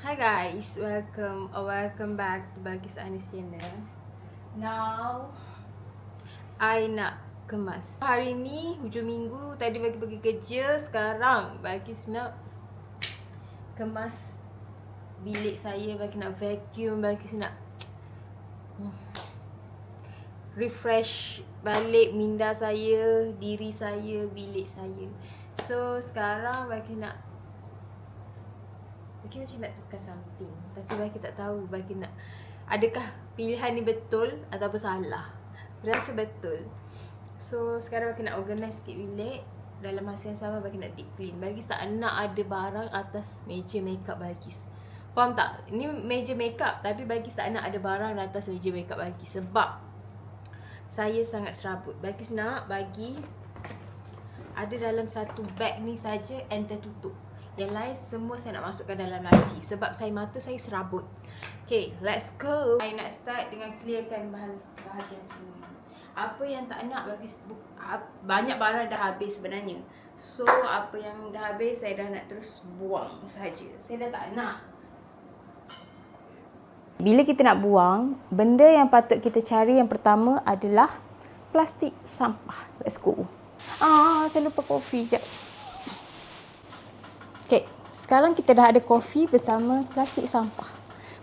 Hi guys, welcome back to Bagis Anis channel. Now, I nak kemas. Hari ni hujung minggu, tadi bagi pergi kerja, sekarang Bagis nak kemas bilik saya, bagi nak vacuum, Bagis nak refresh balik minda saya, diri saya, bilik saya. So sekarang bagi nak Bagi macam nak tukar something, tapi bagi tak tahu bagi nak adakah pilihan ni betul atau salah. Rasa betul. So sekarang bagi nak organize sikit bilik. Dalam masa yang sama bagi nak deep clean. Bagi tak nak ada barang atas meja makeup Bagis. Faham tak? Ni meja makeup, tapi bagi tak nak ada barang atas meja makeup Bagis. Sebab saya sangat serabut. Bagis nak bagi ada dalam satu bag ni saja and tertutup. Yang lain semua saya nak masukkan dalam laci. Sebab mata saya serabut. Okay, let's go. Saya nak start dengan clearkan bahagian sini. Apa yang tak nak bagi banyak barang dah habis sebenarnya. So apa yang dah habis saya dah nak terus buang saja. Saya dah tak nak. Bila kita nak buang, benda yang patut kita cari yang pertama adalah plastik sampah. Let's go. Saya lupa kopi jap. Okay, sekarang kita dah ada kopi bersama plastik sampah.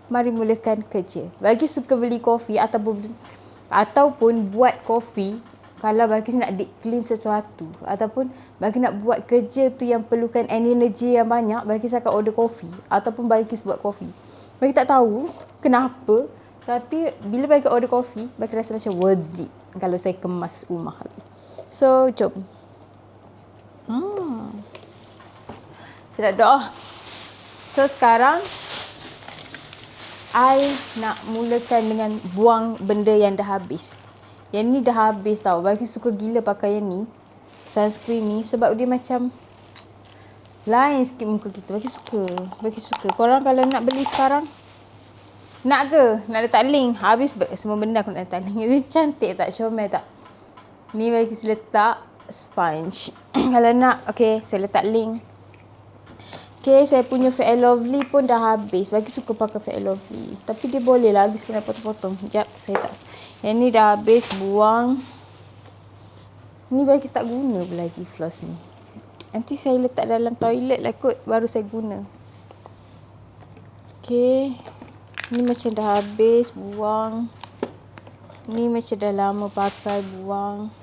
Mari mulakan kerja. Bagi suka beli kopi ataupun buat kopi, kalau bagi nak deep clean sesuatu ataupun bagi nak buat kerja tu yang perlukan energy yang banyak, bagi saya akan order kopi ataupun bagi buat kopi. Bagi tak tahu kenapa, tapi bila bagi order kopi, bagi rasa macam worth it kalau saya kemas rumah. So, jom. Sedap doa. So sekarang I nak mulakan dengan buang benda yang dah habis. Yang ni dah habis tau. Bagi suka gila pakai yang ni, sunscreen ni, sebab dia macam lain sikit muka kita. Bagi suka. Korang kalau nak beli sekarang, nak ke? Nak letak link? Habis semua benda aku nak letak link. Ini cantik tak? Comel tak? Ni bagi letak sponge. Kalau nak, okay, saya letak link. Okay, saya punya Fair and Lovely pun dah habis. Bagi suka pakai Fair and Lovely. Tapi dia boleh lah habis kena potong-potong. Sekejap, saya tak. Yang ni dah habis, buang. Ni bagi tak guna pun lagi floss ni. Nanti saya letak dalam toilet lah kot, baru saya guna. Okay. Ni macam dah habis, buang. Ni macam dah lama pakai, buang.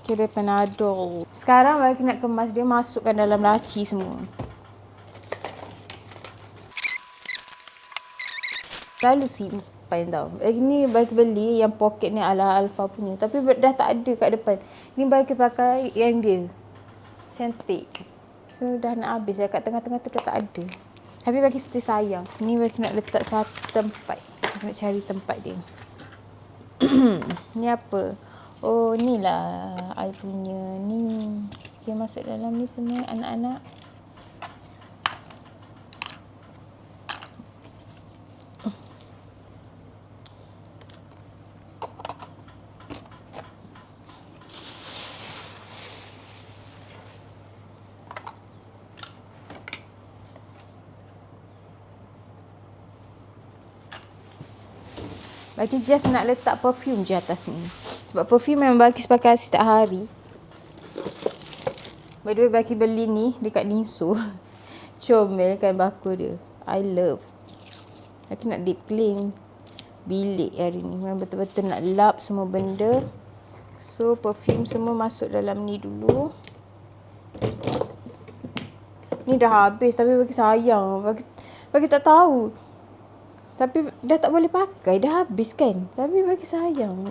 Kira Panadol. Sekarang bagi nak kemas dia, masukkan dalam laci semua. Lalu simpan tau. Ini bagi beli yang poket ni ala Alpha punya. Tapi dah tak ada kat depan. Ni bagi pakai yang dia. Cantik. So dah nak habis. Kat tengah-tengah tu dah tak ada. Tapi bagi still sayang. Ni bagi nak letak satu tempat. Nak cari tempat dia. Ni apa? Oh, ni lah I punya ni. Okay, masuk dalam ni semua anak-anak. Bagi just nak letak perfume je atas ni. Sebab perfume memang bagi pakai setiap hari. By the way, bagi beli ni dekat Niso. Comel kan bakul dia. I love. Bagi nak deep clean bilik hari ni. Memang betul-betul nak lap semua benda. So, perfume semua masuk dalam ni dulu. Ni dah habis tapi bagi sayang. Bagi tak tahu. Tapi dah tak boleh pakai. Dah habis kan. Tapi bagi sayang.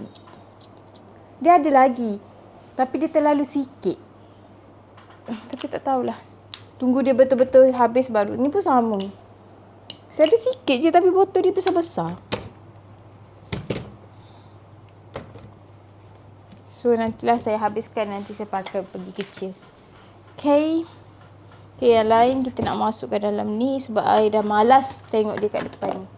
Dia ada lagi. Tapi dia terlalu sikit. Tapi tak tahulah. Tunggu dia betul-betul habis baru. Ni pun sama. Saya ada sikit je tapi botol dia besar-besar. So nantilah saya habiskan. Nanti saya pakai pergi kerja. Okay. Okay, yang lain kita nak masukkan dalam ni. Sebab I dah malas tengok dia kat depan ni.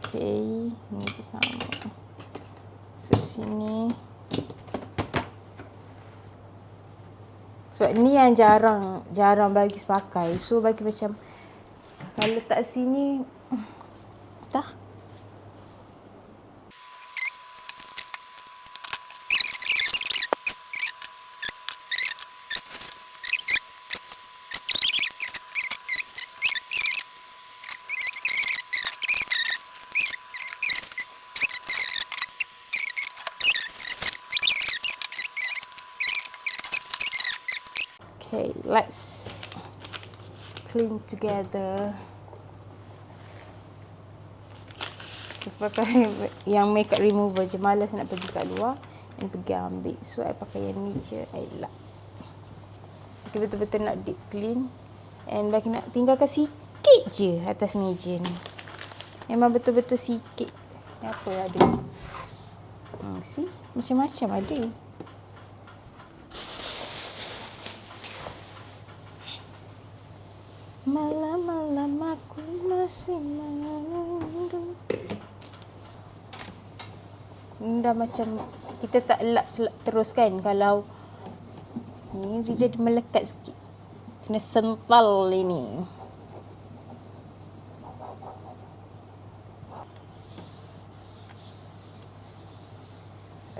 Okay, ni bersama. So, sini. Sebab ni yang jarang bagi pakai. So bagi macam kalau letak sini dah. Okay, let's clean together. Kita pakai yang makeup remover je. Malas nak pergi kat luar dan pergi ambil. So, I pakai yang ni je. I lap. Kita betul-betul nak deep clean. And bagi nak tinggalkan sikit je atas meja ni. Memang betul-betul sikit. Apa ada? See? Macam-macam ada. Malam-malam aku masih menunggu. Ini dah macam kita tak lap terus kan. Kalau ni dia jadi melekat sikit. Kena sental ini.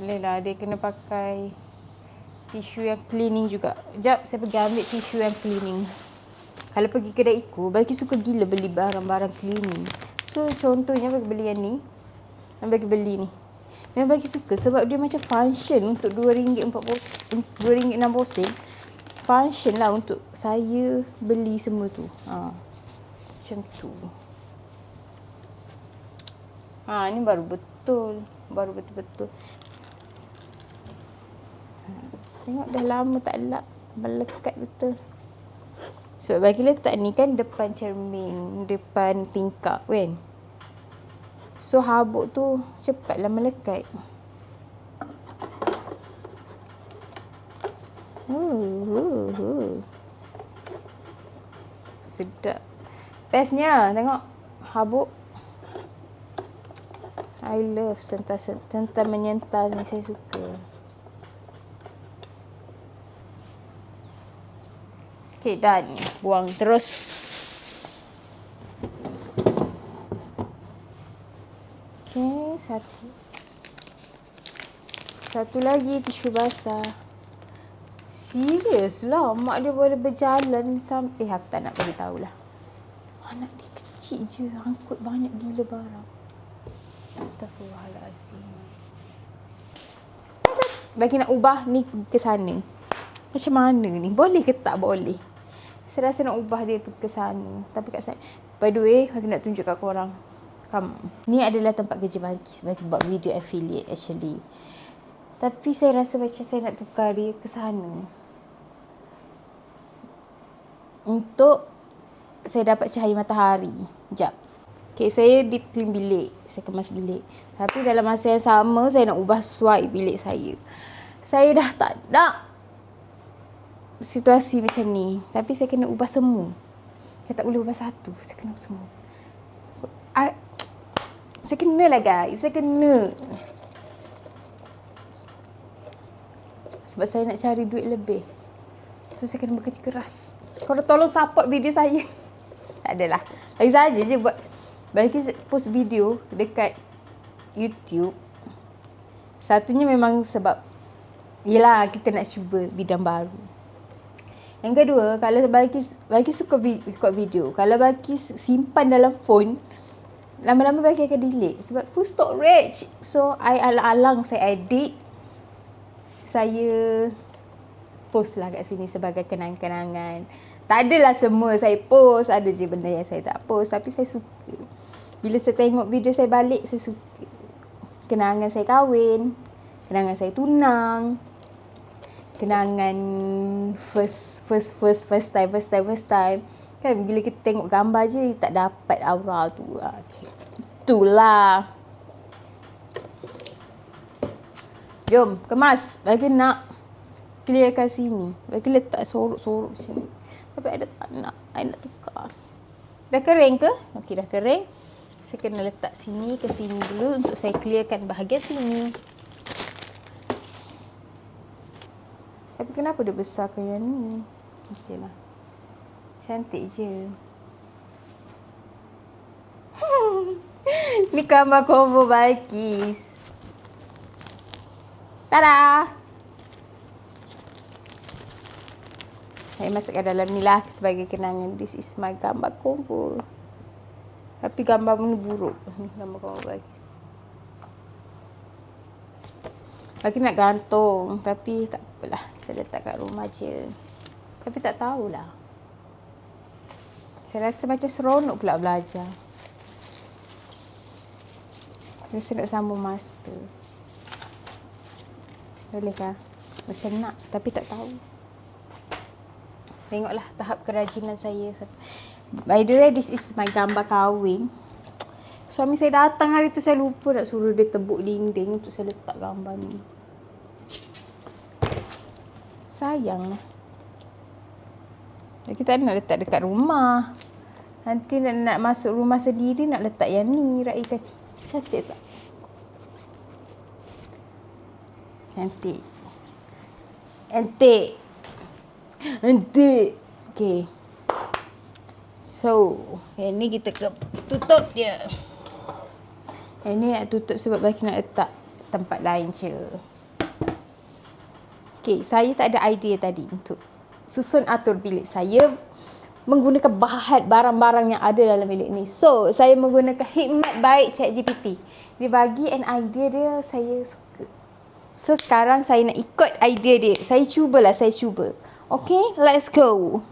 Boleh lah, dia kena pakai tisu yang cleaning juga. Sekejap saya pergi ambil tisu yang cleaning. Kalau pergi kedai Iko, bagi suka gila beli barang-barang cleaning. So, contohnya bagi beli yang ni. Dan bagi beli ni. Memang bagi suka sebab dia macam function untuk RM2.60. Function lah untuk saya beli semua tu. Macam tu. Ni baru betul. Baru betul-betul. Tengok dah lama tak lap. Melekat betul. Sebab bagi letak ni kan depan cermin, depan tingkap kan. So habuk tu cepatlah melekat. Sedap. Bestnya tengok habuk. I love sental menyental ni, saya suka. Okay, done. Buang terus. Okay, satu lagi tisu basah. Serius lah, mak dia boleh berjalan sampai aku tak nak bagi tahulah. Anak dia kecil je, angkut banyak gila barang. Astaghfirullahalazim. Bagi nak ubah ni ke sana. Macam mana ni? Boleh ke tak boleh? Saya rasa nak ubah dia tu ke sana. Tapi kat sana. By the way, aku nak tunjuk kat korang. Ni adalah tempat kerja Balkis. Bagi buat video affiliate actually. Tapi saya rasa macam saya nak tukar dia ke sana. Untuk saya dapat cahaya matahari. Sekejap. Okay, saya deep clean bilik. Saya kemas bilik. Tapi dalam masa yang sama, saya nak ubah swipe bilik saya. Saya dah tak nak situasi macam ni. Tapi saya kena ubah semua. Saya tak boleh ubah satu. Saya kena ubah semua. Saya kena lah guys. Saya kena. Sebab saya nak cari duit lebih. So saya kena bekerja keras. Korang tolong support video saya. Tak adalah. Bagi saja je buat. Bagi post video dekat YouTube. Satunya memang sebab yelah kita nak cuba bidang baru. Yang kedua, kalau bagi suka record video, kalau bagi simpan dalam phone, lama-lama bagi akan delete sebab full storage. So I alang-alang saya edit, saya post lah kat sini sebagai kenang-kenangan. Tak adalah semua saya post, ada je benda yang saya tak post, tapi saya suka. Bila saya tengok video saya balik, saya suka. Kenangan saya kahwin, kenangan saya tunang, kenangan first time. Kan bila kita tengok gambar je tak dapat aura tu. Okay. Itulah. Jom kemas. Bagi nak clearkan sini. Bagi letak sorok-sorok sini. Tapi ada tak nak. I nak tukar. Dah kering ke? Okey, dah kering. Saya kena letak sini ke sini dulu untuk saya clearkan bahagian sini. Tapi kenapa dia besarkan yang ni? Okey lah. Cantik je. Ni gambar combo Balqis. Tada! Saya masukkan dalam ni lah sebagai kenangan. This is my gambar combo. Tapi gambar ni buruk. Ni gambar combo Balqis. Balqis nak gantung. Tapi tak apalah. Saya letak kat rumah je. Tapi tak tahulah. Saya rasa macam seronok pula belajar. Rasa nak sambung master. Bolehkah? Macam nak tapi tak tahu. Tengoklah tahap kerajinan saya. By the way, this is my gambar kahwin. Suami saya datang hari tu, saya lupa nak suruh dia tebuk dinding untuk saya letak gambar ni. Sayang lah. Kita nak letak dekat rumah. Nanti nak masuk rumah sendiri nak letak yang ni. Raih kacik. Cantik tak? Cantik. Antik. Antik. Okay. So, yang ni kita tutup dia. Yang ni nak tutup sebab bagi nak letak tempat lain je. Okay, saya tak ada idea tadi untuk susun atur bilik saya menggunakan bahan barang-barang yang ada dalam bilik ni. So, saya menggunakan hikmat baik ChatGPT. Dia bagi an idea dia, saya suka. So, sekarang saya nak ikut idea dia. Saya cubalah, saya cuba. Okay, let's go.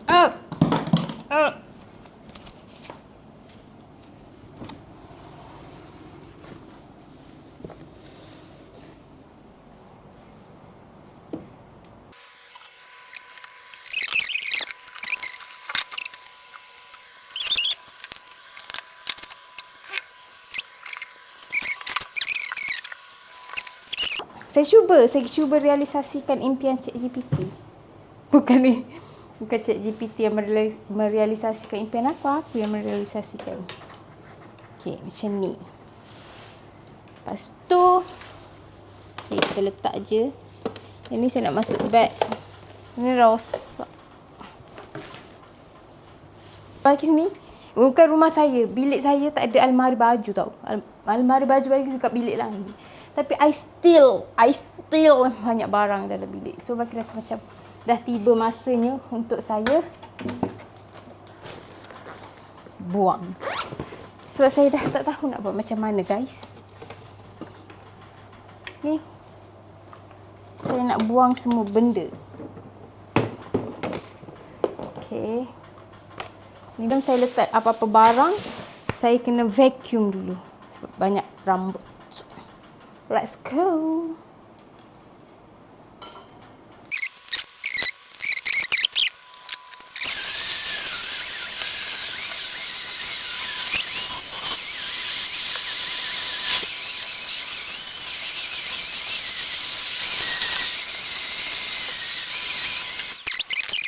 Up. Up. Saya cuba realisasikan impian ChatGPT. Bukan ChatGPT yang merealisasikan impian aku yang merealisasikan. Okey, macam ni. Lepas tu, kita letak je. Ini saya nak masuk bag. Ini rosak. Bagi sini, bukan rumah saya. Bilik saya tak ada almari baju tau. Almari baju bagi dekat bilik lain. Tapi I still banyak barang dalam bilik. So, bagi rasa macam dah tiba masanya untuk saya buang. Sebab saya dah tak tahu nak buat macam mana, guys. Ni. Saya nak buang semua benda. Okay. Ni dalam saya letak apa-apa barang, saya kena vacuum dulu. Sebab banyak rambut. Let's go.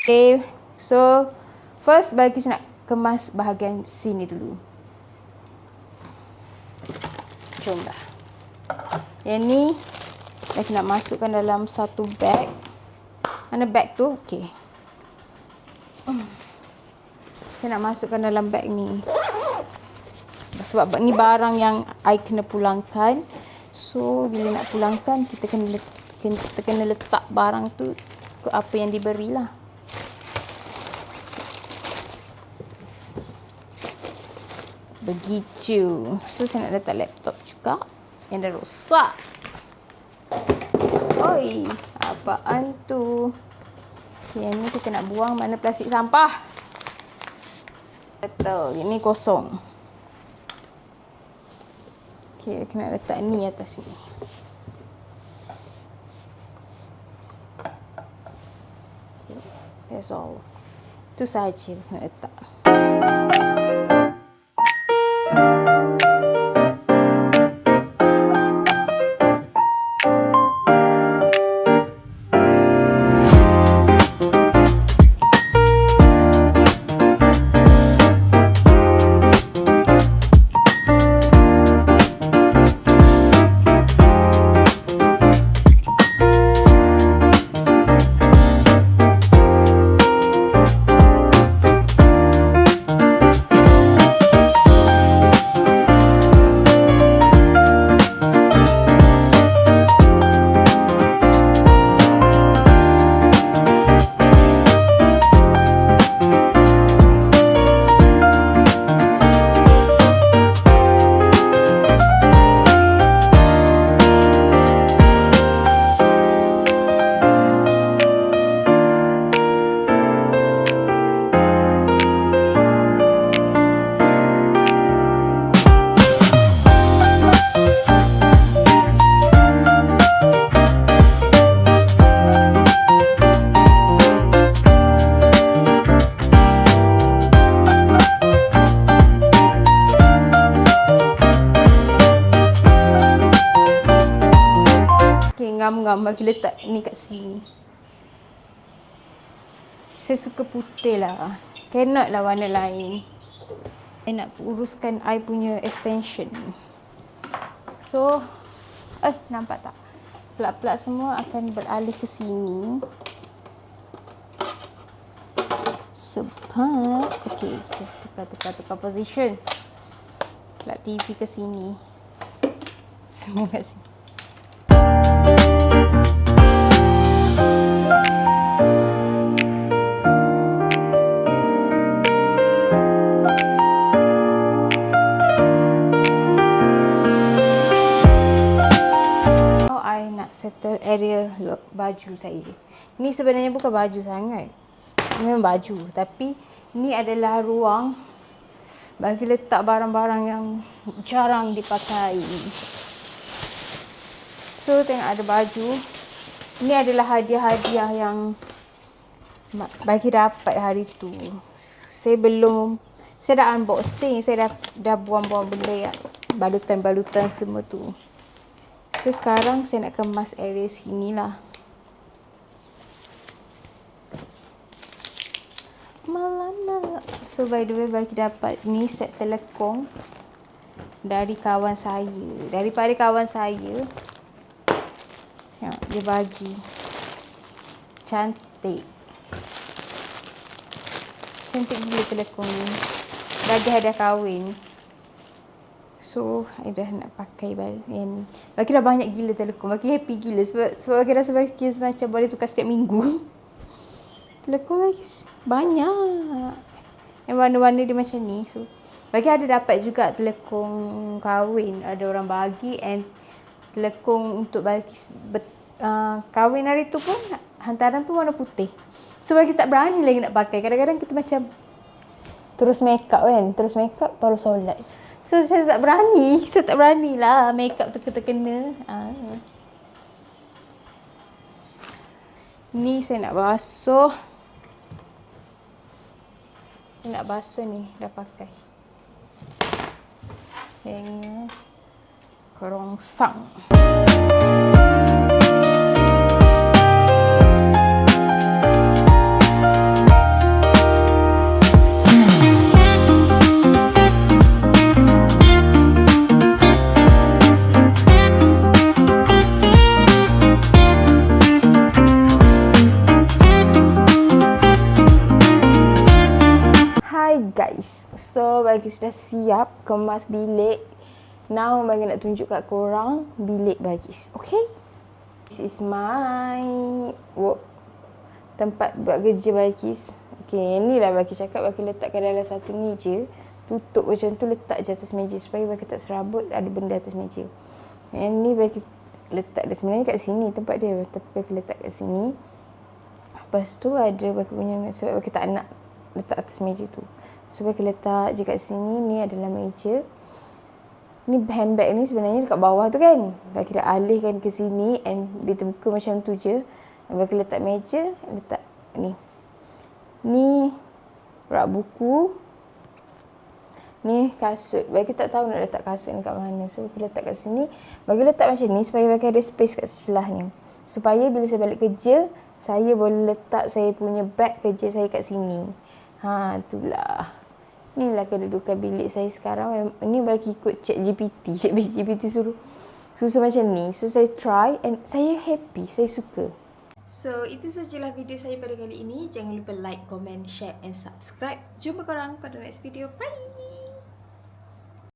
Okay, so first bagi saya nak kemas bahagian sini dulu. Jomlah. Yang ni saya nak masukkan dalam satu bag. Mana bag tu? Okay. Saya nak masukkan dalam bag ni. Sebab ni barang yang I kena pulangkan. So, bila nak pulangkan, kita kena letak barang tu ke apa yang diberilah. Begitu. So, saya nak letak laptop juga. Yang dah rosak. Oi, apaan tu? Yang ni kita nak buang. Mana plastik sampah? Betul, ini kosong. Okay, kena letak ni atas ni. Okay, that's all. Itu sahaja kena letak. ngam bagi letak ni kat sini. Saya suka putih lah. Cannot lah warna lain. Saya nak uruskan I punya extension. So, nampak tak? Plug-plug semua akan beralih ke sini. Sebab, okay, tukar position. Plug TV ke sini. Semua kat sini. Settle area baju saya. Ni sebenarnya bukan baju sangat. Memang baju. Tapi ni adalah ruang bagi letak barang-barang yang jarang dipakai. So tengok ada baju. Ni adalah hadiah-hadiah yang bagi dapat hari tu. Saya dah unboxing. Saya dah buang-buang benda yang balutan-balutan semua tu. So sekarang saya nak kemas area sini lah. Malam-malam. So by the way bagi dapat ni set telekong dari kawan saya. Daripada kawan saya. Ya, dia bagi. Cantik. Cantik gila telekong ni. Bagi hadiah kahwin. So, I dah nak pakai yang ni. Bagi dah banyak gila telekong. Bagi happy gila. Sebab bagi rasa bagi macam boleh tukar setiap minggu. Telekong lagi banyak. Yang warna-warna dia macam ni. So, bagi ada dapat juga telekong kahwin. Ada orang bagi. And telekong untuk bagi kahwin hari tu pun hantaran tu warna putih. So, bagi tak berani lagi nak pakai. Kadang-kadang kita macam terus make up kan. Terus make up baru solat. So, saya tak berani. Saya tak beranilah make up tu kena-kena. Ni saya nak basuh. Saya nak basuh ni. Dah pakai. Yang kerongsang. Guys, so bagi sudah siap kemas bilik. Now bagi nak tunjuk kat korang bilik Bagis. Okay, this is my work, tempat buat kerja Bagis. Okay, ni lah bagi cakap bagi letakkan dalam satu meja. Tutup macam tu, letak je atas meja supaya bagi tak serabut ada benda atas meja. Yang ni bagi letak dia sebenarnya kat sini tempat dia, tapi bagi letak kat sini. Lepas tu ada bagi punya sebab bagi tak nak letak atas meja tu. So, bagi letak je kat sini. Ni adalah meja. Ni handbag ni sebenarnya dekat bawah tu kan. Bagi dah alihkan ke sini. And dia terbuka macam tu je. Bagi letak meja. Letak ni. Ni rak buku. Ni kasut. Bagi tak tahu nak letak kasut ni kat mana. So, bagi letak kat sini. Bagi letak macam ni supaya bagi ada space kat sebelah ni. Supaya bila saya balik kerja, saya boleh letak saya punya bag kerja saya kat sini. Itulah. Inilah kedudukan bilik saya sekarang. Ini bagi ikut ChatGPT. ChatGPT suruh macam ni. So, saya try and saya happy. Saya suka. So, itu sajalah video saya pada kali ini. Jangan lupa like, comment, share and subscribe. Jumpa korang pada next video. Bye!